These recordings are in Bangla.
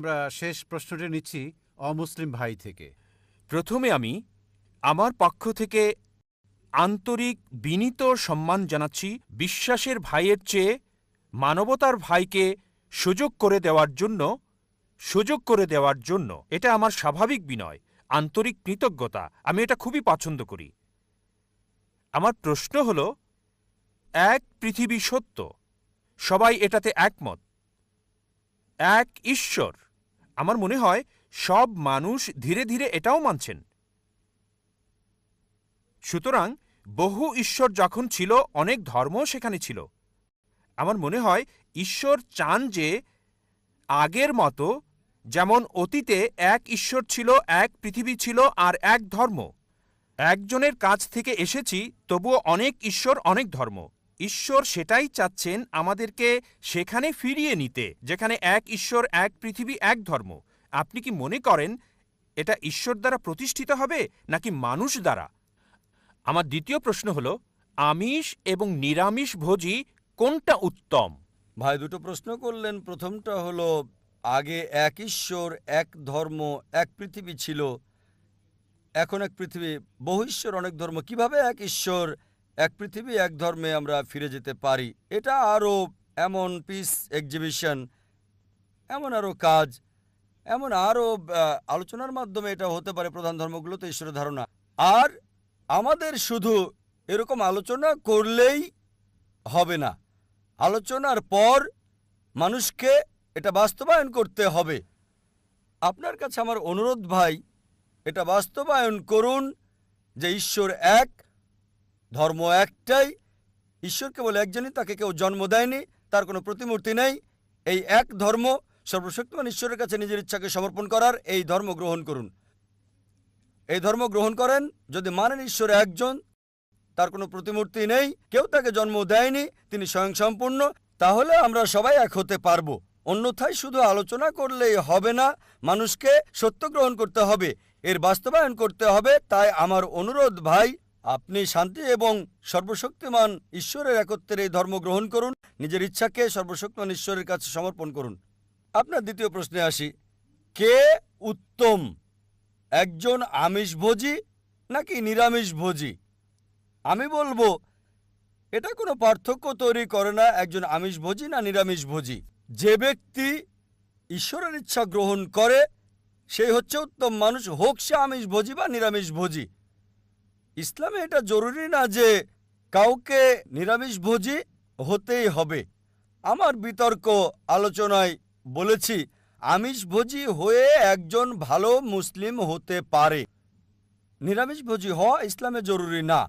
আমরা শেষ প্রশ্নটি নিচ্ছি অমুসলিম ভাই থেকে। প্রথমে আমি আমার পক্ষ থেকে আন্তরিক বিনীত সম্মান জানাচ্ছি বিশ্বাসের ভাইয়ের চেয়ে মানবতার ভাইকে সুযোগ করে দেওয়ার জন্য এটা আমার স্বাভাবিক বিনয়, আন্তরিক কৃতজ্ঞতা। আমি এটা খুবই পছন্দ করি। আমার প্রশ্ন হল, এক পৃথিবী সত্য, সবাই এটাতে একমত, এক ঈশ্বর। আমার মনে হয় সব মানুষ ধীরে ধীরে এটাও মানছেন। সুতরাং বহু ঈশ্বর যখন ছিল, অনেক ধর্মও সেখানে ছিল। আমার মনে হয় ঈশ্বর চান যে আগের মতো, যেমন অতীতে এক ঈশ্বর ছিল, এক পৃথিবী ছিল আর এক ধর্ম, একজনের কাছ থেকে এসেছি, তবুও অনেক ঈশ্বর, অনেক ধর্ম। ঈশ্বর সেটাই চাচ্ছেন আমাদেরকে সেখানে ফিরিয়ে নিতে, যেখানে এক ঈশ্বর, এক পৃথিবী, এক ধর্ম। আপনি কি মনে করেন এটা ঈশ্বর দ্বারা প্রতিষ্ঠিত হবে নাকি মানুষ দ্বারা? আমার দ্বিতীয় প্রশ্ন হল, আমিষ এবং নিরামিষ ভোজী কোনটা উত্তম? ভাই দুটো প্রশ্ন করলেন। প্রথমটা হলো, আগে এক ঈশ্বর, এক ধর্ম, এক পৃথিবী ছিল, এখন এক পৃথিবী, বহু ঈশ্বর, অনেক ধর্ম। কিভাবে এক ঈশ্বর, এক পৃথিবী, এক ধর্মে আমরা ফিরে যেতে পারি? এটা আরও এমন পিস এক্সিবিশন, এমন আরও কাজ, এমন আরও আলোচনার মাধ্যমে এটা হতে পারে। প্রধান ধর্মগুলোতে ঈশ্বরের ধারণা। আর আমাদের শুধু এরকম আলোচনা করলেই হবে না, আলোচনার পর মানুষকে এটা বাস্তবায়ন করতে হবে। আপনার কাছে আমার অনুরোধ ভাই, এটা বাস্তবায়ন করুন যে ঈশ্বর এক, ধর্ম একটাই, ঈশ্বর কেবল একজনই, তাকে কেউ জন্ম দেয়নি, তার কোনো প্রতিমূর্তি নেই। এই এক ধর্ম, সর্বশক্তিমান ঈশ্বরের কাছে নিজের ইচ্ছাকে সমর্পণ করার এই ধর্ম গ্রহণ করুন। এই ধর্ম গ্রহণ করেন যদি মানেন ঈশ্বর একজন, তার কোনো প্রতিমূর্তি নেই, কেউ তাকে জন্ম দেয়নি, তিনি স্বয়ংসম্পূর্ণ, তাহলে আমরা সবাই এক হতে পারবো। অন্যথায় শুধু আলোচনা করলেই হবে না, মানুষকে সত্য গ্রহণ করতে হবে, এর বাস্তবায়ন করতে হবে। তাই আমার অনুরোধ ভাই, আপনি শান্তি এবং সর্বশক্তিমান ঈশ্বরের একত্বের এই ধর্ম গ্রহণ করুন, নিজের ইচ্ছাকে সর্বশক্তিমান ঈশ্বরের কাছে সমর্পণ করুন। আপনার দ্বিতীয় প্রশ্নে আসি, কে উত্তম, একজন আমিষভোজী নাকি নিরামিষভোজী? আমি বলবো এটা কোনো পার্থক্য তৈরি করে না একজন আমিষভোজী না নিরামিষভোজী। যে ব্যক্তি ঈশ্বরের ইচ্ছা গ্রহণ করে সেই হচ্ছে উত্তম মানুষ, হোক সে আমিষভোজী বা নিরামিষভোজী। ইসলামে এটা জরুরি না যে কাউকে নিরামিষভোজী হতেই হবে। আমার বিতর্ক আলোচনায় বলেছি, আমিষভোজী হয়ে একজন ভালো মুসলিম হতে পারে, নিরামিষভোজী হওয়া ইসলামে জরুরি না।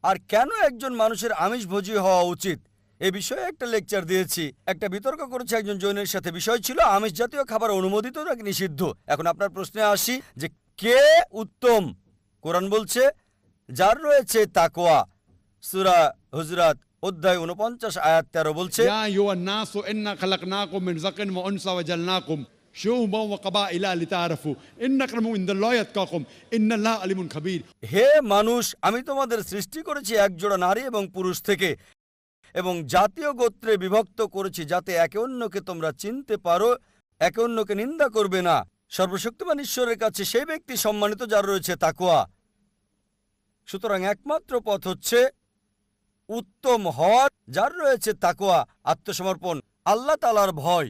আর কেন একজন মানুষের আমিষভোজী হওয়া উচিত এ বিষয়ে একটা লেকচার দিয়েছি। একটা বিতর্ক করেছে একজন জৈনের সাথে, বিষয় ছিল আমিষ জাতীয় খাবার অনুমোদিত নাকি নিষিদ্ধ। এখন আপনার প্রশ্নে আসি যে কে উত্তম। কোরআন বলছে, যার রয়েছে তাকওয়া, সূরা হুজরাত অধ্যায় 49 আয়াত 13 বলছে, ইয়া আইয়ুহান নাসু ইন্না খালাকনাকুম মিন যাকারিন ওয়া উনসা ওয়া জালনাকুম শুউবান ওয়া ক্বাবাইলা লিতাআরাফু ইন্না আক্রামাকুম ইনদাল্লাহি আতকাকুম ইন্নাল্লাহা আলিমুন খাবীর। হে মানুষ, আমি তোমাদের সৃষ্টি করেছি একজোড়া নারী এবং পুরুষ থেকে, এবং জাতীয় গোত্রে বিভক্ত করেছি, যাতে একে অন্যকে তোমরা চিনতে পারো, একে অন্যকে নিন্দা করবে না। সর্বশক্তিমান ঈশ্বরের কাছে সেই ব্যক্তি সম্মানিত যার রয়েছে তাকওয়া। সুতরাং একমাত্র পথ হচ্ছে উত্তম হওয়ার, যার রয়েছে তাকওয়া, আত্মসমর্পণ, আল্লাহ তাআলার ভয়।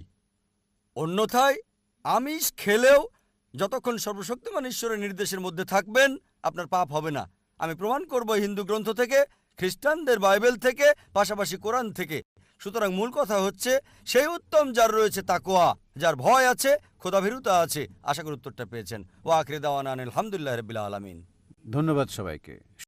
অন্যথায় আমিষ খেলেও যতক্ষণ সর্বশক্তিমান ঈশ্বরের নির্দেশের মধ্যে থাকবেন, আপনার পাপ হবে না। আমি প্রমাণ করব হিন্দু গ্রন্থ থেকে, খ্রিস্টানদের বাইবেল থেকে, পাশাপাশি কোরআন থেকে। সুতরাং মূল কথা হচ্ছে সেই উত্তম যার রয়েছে তাকওয়া, যার ভয় আছে, খোদাভীরুতা আছে। আশা করি উত্তরটা পেয়েছেন। ওয়া আখিরি দাওয়ানা আনিল হামদুলিল্লাহি রাব্বিল আলামিন। ধন্যবাদ সবাইকে।